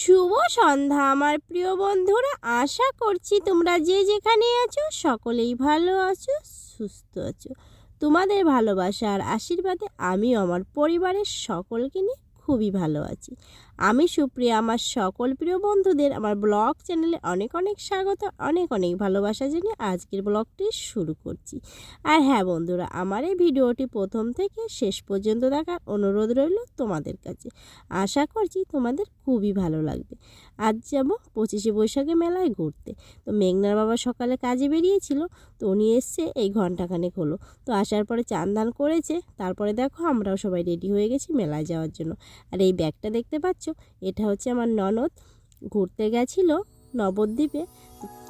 শুভ সন্ধ্যা আমার প্রিয় বন্ধুরা, আশা করছি তোমরা যে যেখানে আছো সকলেই ভালো আছো, সুস্থ আছো। তোমাদের ভালোবাসা আর আশীর্বাদে আমিও আমার পরিবারের সকলকে নিয়ে খুবই ভালো আছি। আমি সুপ্রিয়া, আমার সকল প্রিয় বন্ধুদের আমার ব্লগ চ্যানেলে অনেক অনেক স্বাগত, অনেক অনেক ভালোবাসা জানিয়ে আজকের ব্লগটি শুরু করছি। আর হ্যাঁ বন্ধুরা, আমার এই ভিডিওটি প্রথম থেকে শেষ পর্যন্ত দেখার অনুরোধ রইল তোমাদের কাছে। আশা করছি তোমাদের খুবই ভালো লাগবে। আজ যাব 25শে বৈশাখে মেলায় ঘুরতে। তো মেঘনার বাবা সকালে কাজে বেরিয়েছিল, তো উনি এসছে এই ঘন্টাখানেক হলো। তো আসার পরে চান দান করেছে, তারপরে দেখো আমরাও সবাই রেডি হয়ে গেছি মেলায় যাওয়ার জন্য। আর এই ব্যাগটা দেখতে পাচ্ছ, এটা হচ্ছে আমার ননদ ঘুরতে গেছিল নবদ্বীপে,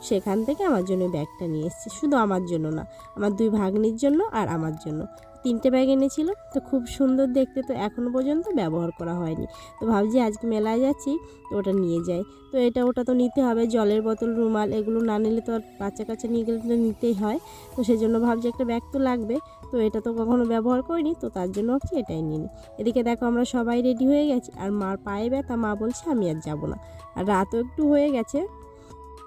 সেখান থেকে আমার জন্য ব্যাগটা নিয়ে এসেছি। শুধু আমার জন্য না, আমার দুই ভাগ্নির জন্য আর আমার জন্য 3টে ব্যাগ এনেছিল। তো খুব সুন্দর দেখতে, তো এখনও পর্যন্ত ব্যবহার করা হয়নি। তো ভাবছি আজকে মেলায় যাচ্ছি তো ওটা নিয়ে যাই। তো ওটা তো নিতে হবে, জলের বোতল, রুমাল এগুলো না নিলে তো আর বাচ্চা কাচ্চা নিয়ে গেলে তো নিতেই হয়। তো সেই জন্য ভাবছি একটা ব্যাগ তো লাগবে। তো এটা তো কখনো ব্যবহার করিনি, তো তার জন্য ভাবছি এটাই নিয়ে নিই। এদিকে দেখো আমরা সবাই রেডি হয়ে গেছি, আর মার পায়ে ব্যথা, মা বলছে আমি আর যাবো না। আর রাতও একটু হয়ে গেছে,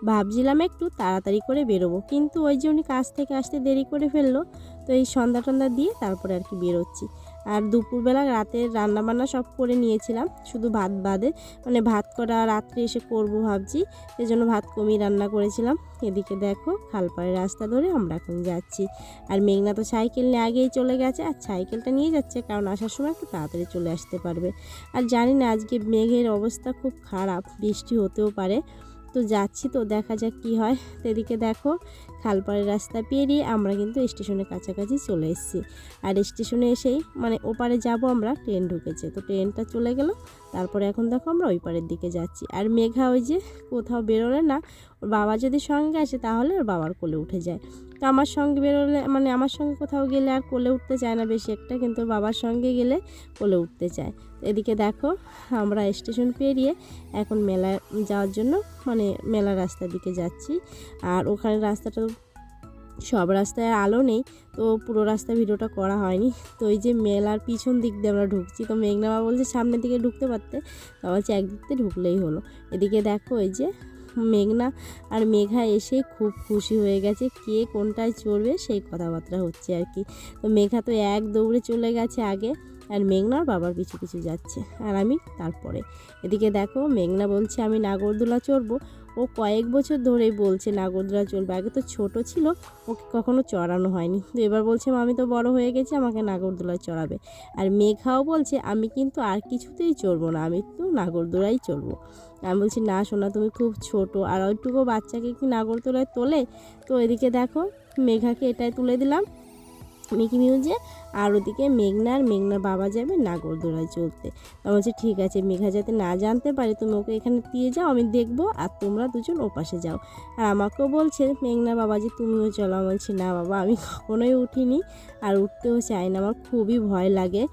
ভাবছিলাম একটু তাড়াতাড়ি করে বেরোবো, কিন্তু ওই যে উনি কাজ থেকে আসতে দেরি করে ফেললো। তো এই সন্ধ্যা টন্ধা দিয়ে তারপরে আর কি বেরোচ্ছি। আর দুপুরবেলা রাতের রান্নাবান্না সব করে নিয়েছিলাম, শুধু ভাত বাদে, মানে ভাত করা রাত্রে এসে করব ভাবছি, সেজন্য ভাত কমিয়ে রান্না করেছিলাম। এদিকে দেখো খালপাড়ের রাস্তা ধরে আমরা এখন যাচ্ছি। আর মেঘনা তো সাইকেল নিয়ে আগেই চলে গেছে, আর সাইকেলটা নিয়ে যাচ্ছে কারণ আসার সময় একটু তাড়াতাড়ি চলে আসতে পারবে। আর জানি না আজকে মেঘের অবস্থা খুব খারাপ, বৃষ্টি হতেও পারে। তো যাচ্ছি, তো দেখা যাক কি হয়। তো এদিকে দেখো খালপাড়ের রাস্তা পেরিয়ে আমরা কিন্তু স্টেশনের কাছাকাছি চলে এসেছি। আর স্টেশনে এসেই মানে ওপারে যাব আমরা, ট্রেন ঢুকেছে, তো ট্রেনটা চলে গেল। তারপরে এখন দেখো আমরা ওই পারের দিকে যাচ্ছি। আর মেঘা ওই যে কোথাও বেরোলে না, ওর বাবা যদি সঙ্গে আসে তাহলে ওর বাবার কোলে উঠে যায়। তো আমার সঙ্গে বেরোলে, মানে আমার সঙ্গে কোথাও গেলে আর কোলে উঠতে চায় না বেশি একটা, কিন্তু বাবার সঙ্গে গেলে কোলে উঠতে চায়। এদিকে দেখো আমরা স্টেশন পেরিয়ে এখন মেলায় যাওয়ার জন্য, মানে মেলার রাস্তার দিকে যাচ্ছি। আর ওখানে রাস্তাটা, সব রাস্তায় আলো নেই, তো পুরো রাস্তা ভিডিওটা করা হয়নি। তো এই যে মেলার পিছন দিক দিয়ে আমরা ঢুকছি, তো মেঘনা বাবা বলছে সামনের দিকে ঢুকতে পারতে, তো বলছে একদিক দিয়ে ঢুকলেই হলো। এদিকে দেখো এই যে মেঘনা আর মেঘা এসে খুব খুশি হয়ে গেছে, কে কোনটায় চড়বে সেই কথাবার্তা হচ্ছে আর কি। তো মেঘা তো এক দৌড়ে চলে গেছে আগে, আর মেঘনার বাবার পিছু পিছু যাচ্ছে, আর আমি তারপরে। এদিকে দেখো মেঘনা বলছে আমি নাগরদোলা চড়বো। ও কয়েক বছর ধরেই বলছে নাগরদোলা চড়বে, আগে তো ছোট ছিল, ওকে কখনো চড়ানো হয়নি। তো এবার বলছে আমি তো বড় হয়ে গেছি, আমাকে নাগরদোলায় চড়াবে। আর মেঘাও বলছে আমি কিন্তু আর কিছুতেই চড়বো না, আমি তো নাগরদোলাই চড়বো। আমি বলছি না সোনা, তুমি খুব ছোট, আর ওইটুকু বাচ্চাকে কি নাগরদোলায় তোলে? তো এদিকে দেখো মেঘাকে এটাই তুলে দিলাম মিকি মিউজে, আর ওদিকে মেঘনার বাবা যাবে নাগরদোলায় চলতে। আমি বলছি ঠিক আছে, মেঘা যাতে না জানতে পারে, তুমি ওকে এখানে দিয়ে যাও, আমি দেখবো, আর তোমরা দুজন ওপাশে যাও। আর আমাকেও বলছে মেঘনার বাবা যে তুমিও চলো। আমি বলছি না বাবা, আমি কখনোই উঠিনি, আর উঠতেও চাই না, আমার খুবই ভয় লাগে।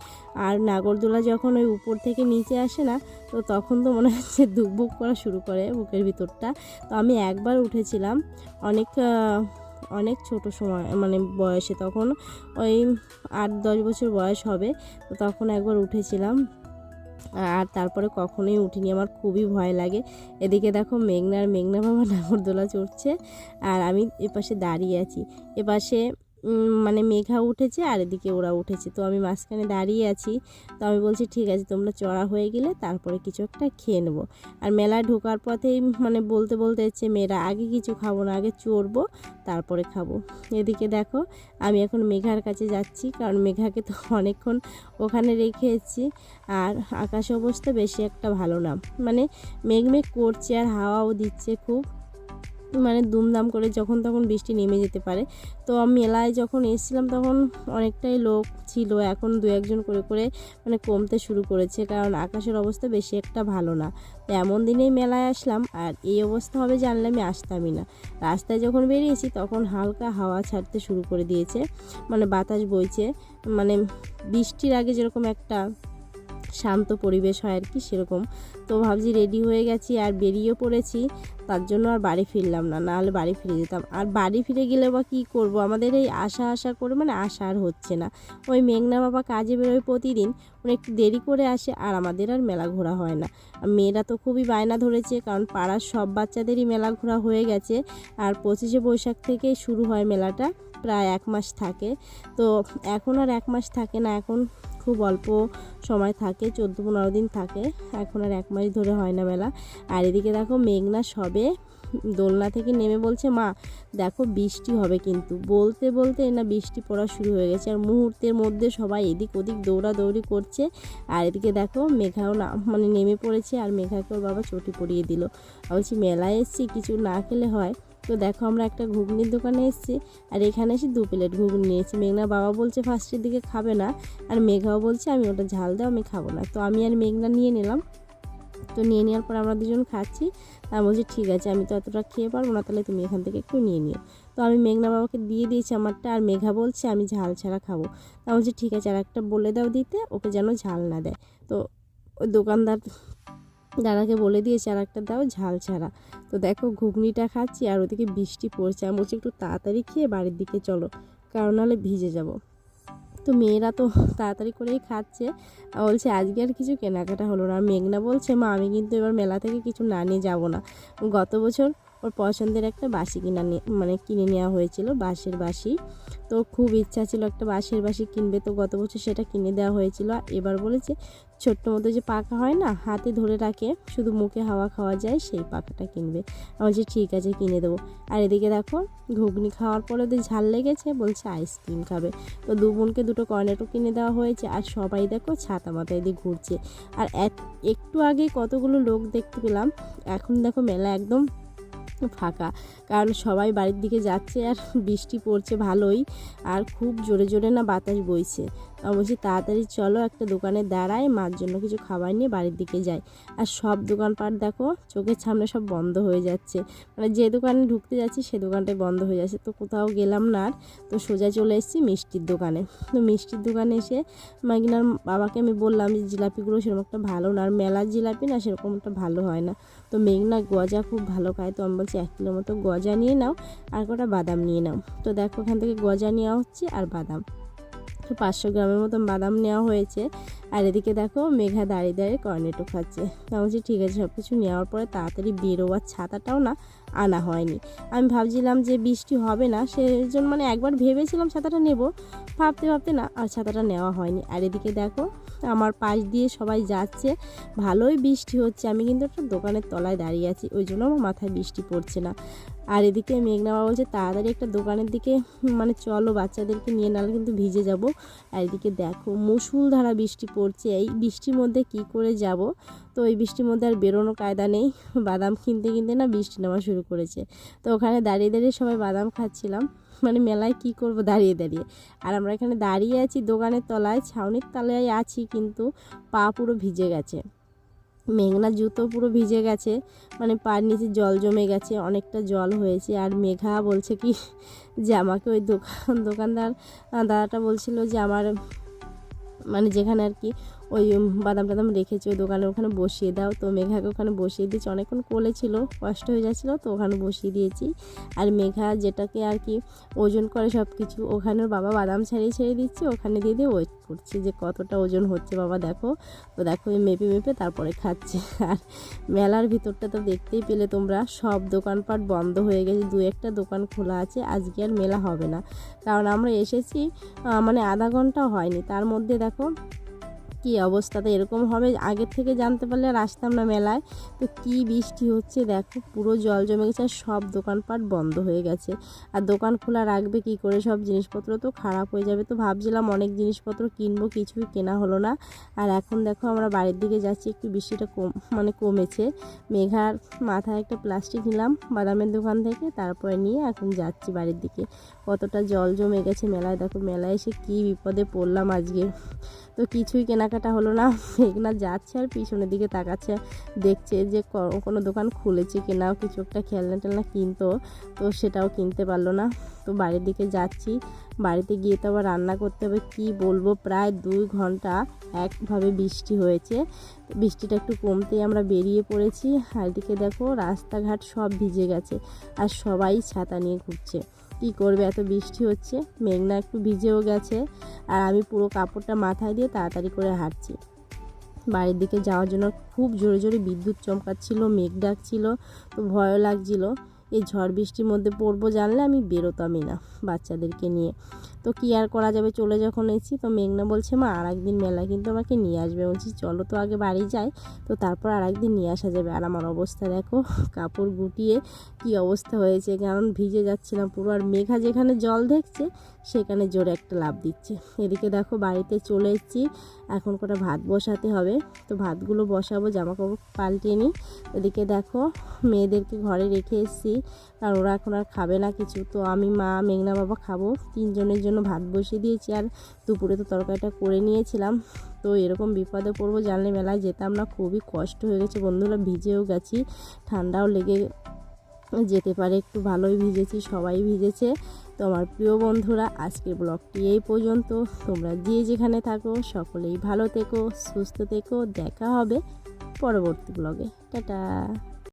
আর নাগরদোলা যখন ওই উপর থেকে নিচে আসে না, তো তখন তো মনে হচ্ছে দুকবুক করা শুরু করে বুকের ভিতরটা। তো আমি একবার উঠেছিলাম অনেক ছোট সময়, মানে বয়সে, তখন ওই 8-10 বছর বয়স হবে। তো তখন একবার উঠেছিলাম, আর তারপরে কখনোই উঠিনি, আমার খুবই ভয় লাগে। এদিকে দেখো মেঘনা বাবা নাগরদোলা চড়ছে, আর আমি এপাশে দাঁড়িয়ে আছি। এপাশে মানে মেঘা উঠেছে, আর এদিকে ওরা উঠেছে, তো আমি মাঝখানে দাঁড়িয়ে আছি। তো আমি বলছি ঠিক আছে, তোমরা চড়া হয়ে গেলে তারপরে কিছু একটা খেয়ে নেবো। আর মেলায় ঢোকার পথেই মানে বলতে বলতে হচ্ছে মেয়েরা আগে কিছু খাবো না, আগে চড়বো তারপরে খাবো। এদিকে দেখো আমি এখন মেঘার কাছে যাচ্ছি, কারণ মেঘাকে তো অনেকক্ষণ ওখানে রেখে এসেছি। আর আকাশ অবস্থা বেশি একটা ভালো না, মানে মেঘ করছে, আর হাওয়াও দিচ্ছে খুব, মানে দুমদাম করে যখন তখন বৃষ্টি নেমে যেতে পারে। তো মেলায় যখন এসেছিলাম তখন অনেকটাই লোক ছিল, এখন 2-1 জন করে করে মানে কমতে শুরু করেছে, কারণ আকাশের অবস্থা বেশি একটা ভালো না। তো এমন দিনেই মেলায় আসলাম, আর এই অবস্থা হবে জানলে আমি আসতামই না। রাস্তায় যখন বেরিয়েছি তখন হালকা হাওয়া ছাড়তে শুরু করে দিয়েছে, মানে বাতাস বইছে, মানে বৃষ্টির আগে যেরকম একটা শান্ত পরিবেশ হয় আর কি সেরকম। তো ভাবছি রেডি হয়ে গেছি আর বেরিয়ে পড়েছি, তার জন্য আর বাড়ি ফিরলাম না, নাহলে বাড়ি ফিরে যেতাম। আর বাড়ি ফিরে গেলে বা কী করবো, আমাদের এই আশা করে মানে আশা আর হচ্ছে না। ওই মেঘনা বাবা কাজে বেরোয় প্রতিদিন, উনি একটু দেরি করে আসে আর আমাদের আর মেলা ঘোরা হয় না। মেয়েরা তো খুবই বায়না ধরেছে, কারণ পাড়ার সব বাচ্চাদেরই মেলা ঘোরা হয়ে গেছে। আর 25শে বৈশাখ থেকে শুরু হয় মেলাটা, প্রায় 1 মাস থাকে। তো এখন আর 1 মাস থাকে না, এখন খুব অল্প সময় থাকে, 14-15 দিন থাকে, এখন আর 1 মাস ধরে হয় না মেলা। আর এদিকে দেখো মেঘনা সবে দোলনা থেকে নেমে বলছে, মা দেখো বৃষ্টি হবে কিন্তু, বলতে বলতে না বৃষ্টি পড়া শুরু হয়ে গেছে। আর মুহূর্তের মধ্যে সবাই এদিক ওদিক দৌড়াদৌড়ি করছে। আর এদিকে দেখো মেঘাও না মানে নেমে পড়েছে, আর মেঘাকে ওর বাবা চটি পরিয়ে দিল। বলছি মেলায় এসেছি, কিছু না খেলে হয়? তো দেখো আমরা একটা ঘুগনির দোকানে এসেছি, আর এখানে এসে 2 প্লেট ঘুগনি নিয়েছি। মেঘনা বাবা বলছে ফার্স্টের দিকে খাবে না, আর মেঘাও বলছে আমি ওটা ঝাল দাও, আমি খাবো না। তো আমি আর মেঘনা নিয়ে নিলাম। তো নিয়ে নেওয়ার পর আমরা দুজন খাচ্ছি। তা বলছি ঠিক আছে, আমি তো অতটা খেয়ে পারবো না, তাহলে তুমি এখান থেকে একটু নিয়ে নিও। তো আমি মেঘনা বাবাকে দিয়ে দিয়েছি আমারটা, আর মেঘা বলছে আমি ঝাল ছাড়া খাবো। তা বলছি ঠিক আছে, আর একটা বলে দাও দিতে, ওকে যেন ঝাল না দেয়। তো ওই দোকানদার দাদাকে বলে দিয়েছে আর একটা দাও ঝাল ছাড়া। তো দেখো ঘুগনিটা খাচ্ছি, আর ওদিকে বৃষ্টি পড়ছে। আমি বলছি একটু তাড়াতাড়ি খেয়ে বাড়ির দিকে চলো, কারণ নাহলে ভিজে যাব। তো মেয়েরা তো তাড়াতাড়ি করেই খাচ্ছে। বলছে আজকে আর কিছু কেনাকাটা হলো না। মেঘনা বলছে মা আমি কিন্তু এবার মেলা থেকে কিছু না নিয়ে যাবো না। গত বছর ওর পছন্দের একটা বাঁশি কিনে নেওয়া হয়েছিল, বাঁশের বাঁশি। তো খুব ইচ্ছা ছিল একটা বাঁশের বাঁশি কিনবে, তো গত বছর সেটা কিনে দেওয়া হয়েছিল। এবার বলেছে ছোট্ট মতো যে পাখা হয় না, হাতে ধরে রাখে, শুধু মুখে হাওয়া খাওয়া যায়, সেই পাখাটা কিনবে। আমি বলছি ঠিক আছে কিনে দেবো। আর এদিকে দেখো ঘুগনি খাওয়ার পরে ওদের ঝাল লেগেছে, বলছে আইসক্রিম খাবে। তো 2 বোনকে 2টো কর্নেটো কিনে দেওয়া হয়েছে। আর সবাই দেখো ছাতা মাথায় দিয়ে ঘুরছে। আর একটু আগে কতগুলো লোক দেখতে পেলাম, এখন দেখো মেলা একদম ফাঁকা, কারণ সবাই বাড়ির দিকে যাচ্ছে। আর বৃষ্টি পড়ছে ভালোই, আর খুব জোরে জোরে না বাতাস বইছে। আমি বলছি তাড়াতাড়ি চলো একটা দোকানে দাঁড়ায়, মার জন্য কিছু খাবার নিয়ে বাড়ির দিকে যাই। আর সব দোকানপাট দেখো চোখের সামনে সব বন্ধ হয়ে যাচ্ছে, মানে যে দোকানে ঢুকতে যাচ্ছি সে দোকানটাই বন্ধ হয়ে যাচ্ছে। তো কোথাও গেলাম না আর, তো সোজা চলে এসেছি মিষ্টির দোকানে। তো মিষ্টির দোকানে এসে মাগিনার বাবাকে আমি বললাম যে জিলাপিগুলো সেরকম একটা ভালো না, আর মেলার জিলাপি না সেরকম একটা ভালো হয় না। তো মেঘনা গজা খুব ভালো খায়, তো আমি বলছি 1 কিলো মতো গজা নিয়ে নাও, আর কটা বাদাম নিয়ে নাও। তো দেখো ওখান থেকে গজা নেওয়া হচ্ছে আর বাদাম, তো 500 গ্রামের মতন বাদাম নেওয়া হয়েছে। আর এদিকে দেখো মেঘা দাঁড়িয়ে দাঁড়িয়ে কর্নেটো খাচ্ছে। আমি বলছি ঠিক আছে, সব কিছু নেওয়ার পরে তাড়াতাড়ি বেরোবার ছাতাটাও না আনা হয়নি। আমি ভাবছিলাম যে বৃষ্টি হবে না, সেজন্য মানে একবার ভেবেছিলাম ছাতাটা নেব, ভাবতে ভাবতে না আর ছাতাটা নেওয়া হয়নি। আর এদিকে দেখো আমার পাশ দিয়ে সবাই যাচ্ছে, ভালোই বৃষ্টি হচ্ছে। আমি কিন্তু একটা দোকানের তলায় দাঁড়িয়ে আছি, ওই জন্য আমার মাথায় বৃষ্টি পড়ছে না। আর এদিকে মেঘনা বাবা বলছে তাড়াতাড়ি একটা দোকানের দিকে মানে চলো, বাচ্চাদেরকে নিয়ে, নাহলে কিন্তু ভিজে যাব। আর এদিকে দেখো মুষলধারা বৃষ্টি পড়ছে, এই বৃষ্টির মধ্যে কি করে যাব। তো এই বৃষ্টির মধ্যে আর বেরোনো কায়দা নেই। বাদাম কিনতে কিনতে না বৃষ্টি নামা শুরু করেছে। তো ওখানে দাঁড়িয়ে দাঁড়িয়ে সবাই বাদাম খাচ্ছিলাম, মানে মেলায় কি করব দাঁড়িয়ে দাঁড়িয়ে। আর আমরা এখানে দাঁড়িয়ে আছি দোকানের তলায়, ছাউনির তলায় আছি, কিন্তু পা পুরো ভিজে গেছে। মেঘনার জুতো পুরো ভিজে গেছে, মানে পায়ের নিচে জল জমে গেছে, অনেকটা জল হয়েছে। আর মেঘা বলছে কি যে আমাকে ওই দোকানদার দাদাটা বলছিল যে আমার মানে যেখানে আর কি ওই বাদাম টাদাম রেখেছি ওই দোকানে, ওখানে বসিয়ে দাও। তো মেঘাকে ওখানে বসিয়ে দিয়েছি, অনেকক্ষণ কোলে ছিল, কষ্ট হয়ে যাচ্ছিলো, তো ওখানে বসিয়ে দিয়েছি। আর মেঘা যেটাকে আর কি ওজন করে সব কিছু, ওখানে ওর বাবা বাদাম ছেড়ে দিচ্ছে, ওখানে দিয়ে দিয়ে ওয়েট করছে যে কতটা ওজন হচ্ছে বাবা দেখো। তো দেখো মেপে মেপে তারপরে খাচ্ছে। আর মেলার ভিতরটা তো দেখতেই পেলে তোমরা, সব দোকানপাট বন্ধ হয়ে গেছে, 2-1টা দোকান খোলা আছে। আজকে আর মেলা হবে না, কারণ আমরা এসেছি মানে আধা ঘন্টাও হয়নি, তার মধ্যে দেখো কি অবস্থাতে এরকম হবে, আগের থেকে জানতে পারলে আর আসতাম না মেলায়। তো কি বৃষ্টি হচ্ছে দেখো, পুরো জল জমে গেছে, আর সব দোকানপাট বন্ধ হয়ে গেছে। আর দোকান খোলা রাখবে কি করে, সব জিনিসপত্র তো খারাপ হয়ে যাবে। তো ভাবছিলাম অনেক জিনিসপত্র কিনবো, কিছুই কেনা হলো না। আর এখন দেখো আমরা বাড়ির দিকে যাচ্ছি, একটু বৃষ্টিটা কমেছে। মেঘার মাথায় একটা প্লাস্টিক নিলাম বাদামের দোকান থেকে, তারপরে নিয়ে এখন যাচ্ছি বাড়ির দিকে। কতটা জল জমে গেছে মেলায়, দেখো মেলায় এসে কি বিপদে পড়লাম আজকে। তো কিছুই কেনাকাটা হলো না। মেঘনা যাচ্ছে আর পিছনের দিকে তাকাচ্ছে, দেখছে যে কোনো দোকান খুলেছে কিনা, কিছু একটা খেলনা টেলনা কিনতো, তো সেটাও কিনতে পারলো না। তো বাড়ির দিকে যাচ্ছি, বাড়িতে গিয়ে তো আবার রান্না করতে হবে। কি বলবো, প্রায় 2 ঘন্টা একভাবে বৃষ্টি হয়েছে। বৃষ্টিটা একটু কমতেই আমরা বেরিয়ে পড়েছি। আর এদিকে দেখো রাস্তাঘাট সব ভিজে গেছে আর সবাই ছাতা নিয়ে ঘুরছে। কি করবে, এত বৃষ্টি হচ্ছে। মেঘনা একটু ভিজেও গেছে আর আমি পুরো কাপড়টা মাথায় দিয়ে তাড়াতাড়ি করে হাঁটছি বাড়ির দিকে যাওয়ার জন্য। খুব জোরে জোরে বিদ্যুৎ চমকাচ্ছিল, মেঘ ডাকছিল, তো ভয়ও লাগছিল। এই ঝড় বৃষ্টির মধ্যে পড়বো জানলে আমি বেরোতামই না বাচ্চাদেরকে নিয়ে। তো কী আর করা যাবে, চলে যখন এসেছি। তো মেঘনা বলছে মা আর একদিন মেলায় কিন্তু আমাকে নিয়ে আসবে। বলছি চলো তো আগে বাড়ি যাই, তো তারপর আর একদিন নিয়ে আসা যাবে। আর আমার অবস্থা দেখো, কাপড় গুটিয়ে কি অবস্থা হয়েছে, কারণ ভিজে যাচ্ছিলাম পুরো। আর মেঘা যেখানে জল দেখছে সেখানে জোরে একটা লাফ দিচ্ছে। এদিকে দেখো বাড়িতে চলে এসেছি, এখন কটা ভাত বসাতে হবে। তো ভাতগুলো বসাবো, জামা কাপড় পাল্টিয়ে নিই। এদিকে দেখো মেয়েদেরকে ঘরে রেখে এসেছি, কারণ ওরা এখন আর খাবে না কিছু। তো আমি, মা, মেঘনা বাবা খাবো। 3 জনের জন্য ভাত বসিয়ে দিয়েছি। আর দুপুরে তো তরকারিটা করে নিয়েছিলাম। তো এরকম বিপদে পড়বো জানলে মেলায় যেতাম না। খুবই কষ্ট হয়ে গেছে বন্ধুরা, ভিজেও গেছি, ঠান্ডাও লেগে যেতে পারে। একটু ভালোই ভিজেছি, সবাই ভিজেছে। তো আমার প্রিয় বন্ধুরা, আজকের ব্লগটি এই পর্যন্ত। তোমরা যে যেখানে থাকো সকলেই ভালো থেকো, সুস্থ থেকো। দেখা হবে পরবর্তী ব্লগে। টাটা।